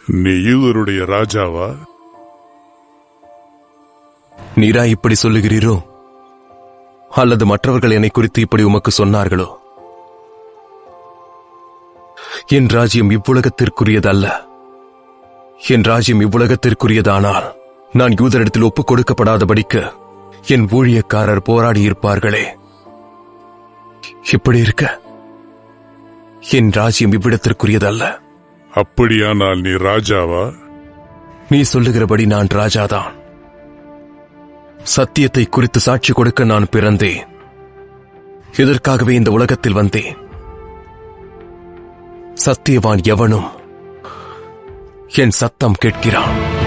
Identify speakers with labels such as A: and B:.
A: நீ யூதருடைய ராஜாவா?
B: நீரா இப்படி சொல்லுகிறீரோ, அல்லது மற்றவர்கள் என்னை குறித்து இப்படி உமக்கு சொன்னார்களோ? என் ராஜ்யம் இவ்வுலகத்திற்குரியதல்ல. என் ராஜ்யம் இவ்வுலகத்திற்குரியதானால் நான் யூதரிடத்தில் ஒப்புக் கொடுக்கப்படாதபடிக்கு என் ஊழியக்காரர் போராடியிருப்பார்களே. இப்படி இருக்க என் ராஜ்யம் இவ்விடத்திற்குரியதல்ல.
A: அப்படியானால் நீ ராஜாவா?
B: நீ சொல்லுகிறபடி நான் ராஜாதான். சத்தியத்தை குறித்து சாட்சி கொடுக்க நான் பிறந்தேன். இதற்காகவே இந்த உலகத்தில் வந்தேன். சத்தியவான் எவனும் என் சத்தம் கேட்கிறான்.